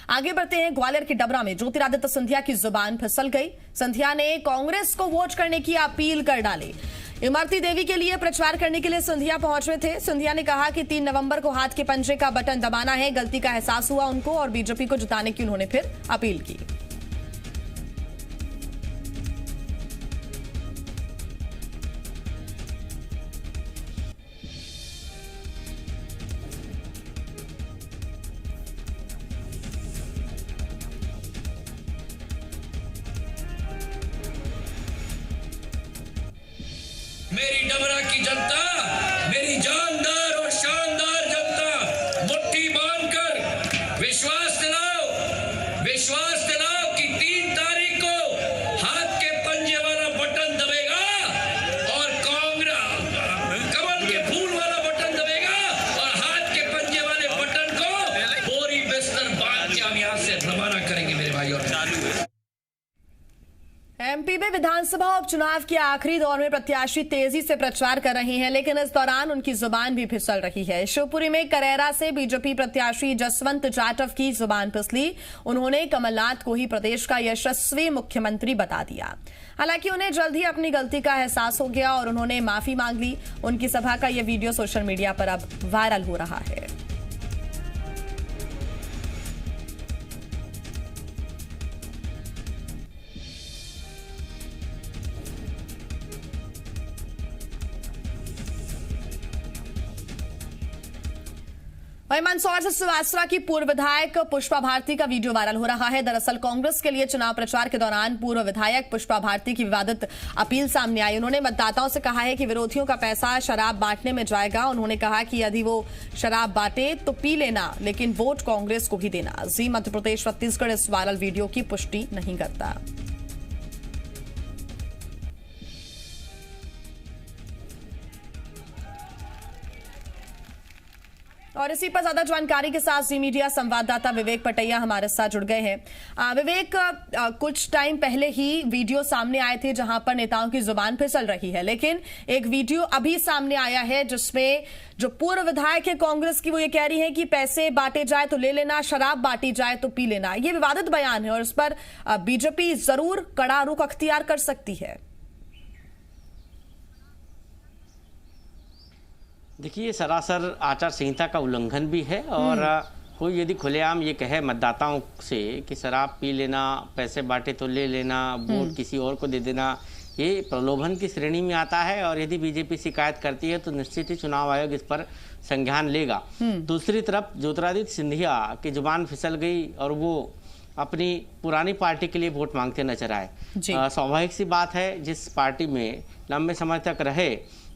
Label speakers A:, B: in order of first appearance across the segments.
A: आगे बढ़ते हैं। ग्वालियर के डबरा में ज्योतिरादित्य सिंधिया की जुबान फिसल गई। सिंधिया ने कांग्रेस को वोट करने की अपील कर डाली। इमरती देवी के लिए प्रचार करने के लिए सिंधिया पहुंचे थे। सिंधिया ने कहा कि 3 नवंबर को हाथ के पंजे का बटन दबाना है। गलती का एहसास हुआ उनको और बीजेपी को जिताने की उन्होंने फिर अपील की।
B: मेरी डबरा की जनता, मेरी जानदार और शानदार जनता, मुट्ठी बांधकर विश्वास दिलाओ कि 3 तारीख को हाथ के पंजे वाला बटन दबेगा और कांग्रेस कमल के फूल वाला बटन दबेगा और हाथ के पंजे वाले बटन को बोरी बिस्तर बांध के हम यहां से रवाना करेंगे मेरे भाई। और
A: एमपी में विधानसभा उपचुनाव के आखिरी दौर में प्रत्याशी तेजी से प्रचार कर रहे हैं, लेकिन इस दौरान उनकी जुबान भी फिसल रही है। शिवपुरी में करेरा से बीजेपी प्रत्याशी जसवंत जाटव की जुबान फिसली। उन्होंने कमलनाथ को ही प्रदेश का यशस्वी मुख्यमंत्री बता दिया। हालांकि उन्हें जल्द ही अपनी गलती का एहसास हो गया और उन्होंने माफी मांग ली। उनकी सभा का यह वीडियो सोशल मीडिया पर अब वायरल हो रहा है। वहीं मंदसौर से सुवासरा की पूर्व विधायक पुष्पा भारती का वीडियो वायरल हो रहा है। दरअसल कांग्रेस के लिए चुनाव प्रचार के दौरान पूर्व विधायक पुष्पा भारती की विवादित अपील सामने आई। उन्होंने मतदाताओं से कहा है कि विरोधियों का पैसा शराब बांटने में जाएगा। उन्होंने कहा कि यदि वो शराब बांटे तो पी लेना, लेकिन वोट कांग्रेस को ही देना। जी मध्य प्रदेश छत्तीसगढ़ इस वायरल वीडियो की पुष्टि नहीं करता। और इसी पर ज्यादा जानकारी के साथ जी मीडिया संवाददाता विवेक पटैया हमारे साथ जुड़ गए हैं। विवेक, कुछ टाइम पहले ही वीडियो सामने आए थे जहां पर नेताओं की जुबान फिसल रही है, लेकिन एक वीडियो अभी सामने आया है जिसमें जो पूर्व विधायक है कांग्रेस की, वो ये कह रही है कि पैसे बांटे जाए तो ले लेना, शराब बांटी जाए तो पी लेना। ये विवादित बयान है और इस पर बीजेपी जरूर कड़ा रुख अख्तियार कर सकती है।
C: देखिए, सरासर आचार संहिता का उल्लंघन भी है और कोई यदि खुलेआम ये कहे मतदाताओं से कि शराब पी लेना, पैसे बांटे तो ले लेना, वोट किसी और को दे देना, ये प्रलोभन की श्रेणी में आता है। और यदि बीजेपी शिकायत करती है तो निश्चित ही चुनाव आयोग इस पर संज्ञान लेगा। दूसरी तरफ ज्योतिरादित्य सिंधिया की जुबान फिसल गई और वो अपनी पुरानी पार्टी के लिए वोट मांगते नजर आए। स्वाभाविक सी बात है, जिस पार्टी में लंबे समय तक रहे,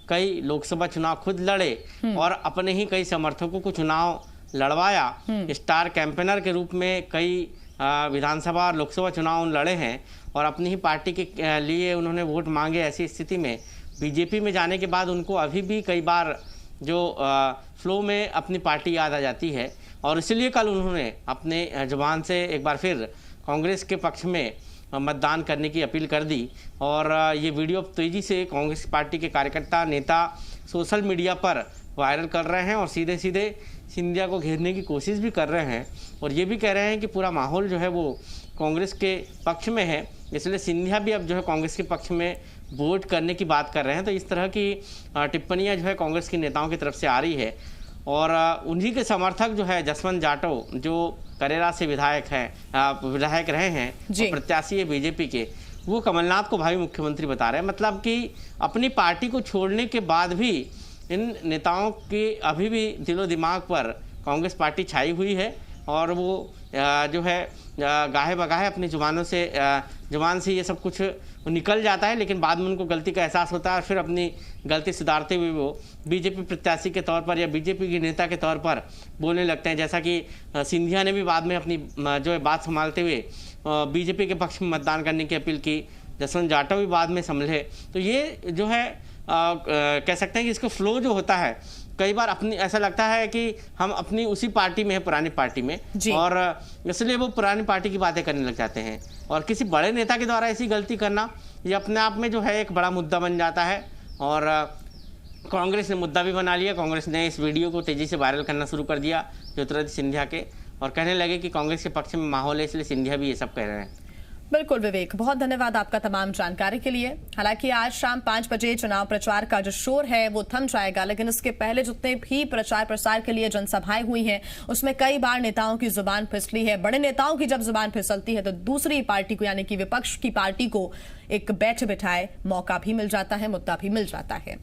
C: कई लोकसभा चुनाव खुद लड़े और अपने ही कई समर्थकों को चुनाव लड़वाया, स्टार कैंपेनर के रूप में कई विधानसभा और लोकसभा चुनाव लड़े हैं और अपनी ही पार्टी के लिए उन्होंने वोट मांगे। ऐसी स्थिति में बीजेपी में जाने के बाद उनको अभी भी कई बार जो फ्लो में अपनी पार्टी याद आ जाती है और इसलिए कल उन्होंने अपने जुबान से एक बार फिर कांग्रेस के पक्ष में मतदान करने की अपील कर दी। और ये वीडियो तेज़ी से कांग्रेस पार्टी के कार्यकर्ता नेता सोशल मीडिया पर वायरल कर रहे हैं और सीधे सीधे सिंधिया को घेरने की कोशिश भी कर रहे हैं और ये भी कह रहे हैं कि पूरा माहौल जो है वो कांग्रेस के पक्ष में है, इसलिए सिंधिया भी अब जो है कांग्रेस के पक्ष में वोट करने की बात कर रहे हैं। तो इस तरह की टिप्पणियाँ जो है कांग्रेस के नेताओं की तरफ से आ रही है और उन्हीं के समर्थक जो है जसवंत जाटव, जो करेरा से विधायक रहे हैं, प्रत्याशी है बीजेपी के, वो कमलनाथ को भावी मुख्यमंत्री बता रहे हैं। मतलब कि अपनी पार्टी को छोड़ने के बाद भी इन नेताओं के अभी भी दिलो दिमाग पर कांग्रेस पार्टी छाई हुई है और वो जो है गाहे बगाहे अपनी जुबान से ये सब कुछ निकल जाता है, लेकिन बाद में उनको गलती का एहसास होता है और फिर अपनी गलती सुधारते हुए वो बीजेपी प्रत्याशी के तौर पर या बीजेपी के नेता के तौर पर बोलने लगते हैं। जैसा कि सिंधिया ने भी बाद में अपनी जो है बात संभालते हुए बीजेपी के पक्ष में मतदान करने की अपील की, जसवंत जाटव भी बाद में संभले। तो ये जो है कह सकते हैं कि इसका फ्लो जो होता है, कई बार अपनी ऐसा लगता है कि हम अपनी उसी पार्टी में है, पुरानी पार्टी में, और इसलिए वो पुरानी पार्टी की बातें करने लग जाते हैं और किसी बड़े नेता के द्वारा ऐसी गलती करना ये अपने आप में जो है एक बड़ा मुद्दा बन जाता है। और कांग्रेस ने मुद्दा भी बना लिया। कांग्रेस ने इस वीडियो को तेजी से वायरल करना शुरू कर दिया ज्योतिरादित्य सिंधिया के, और कहने लगे कि कांग्रेस के पक्ष में माहौल है, इसलिए सिंधिया भी ये सब कह रहे हैं।
A: बिल्कुल विवेक, बहुत धन्यवाद आपका तमाम जानकारी के लिए। हालांकि आज शाम 5 बजे चुनाव प्रचार का जो शोर है वो थम जाएगा, लेकिन इसके पहले जितने भी प्रचार प्रसार के लिए जनसभाएं हुई हैं उसमें कई बार नेताओं की जुबान फिसली है। बड़े नेताओं की जब जुबान फिसलती है तो दूसरी पार्टी को, यानी कि विपक्ष की पार्टी को, एक बैठ बिठाए मौका भी मिल जाता है, मुद्दा भी मिल जाता है।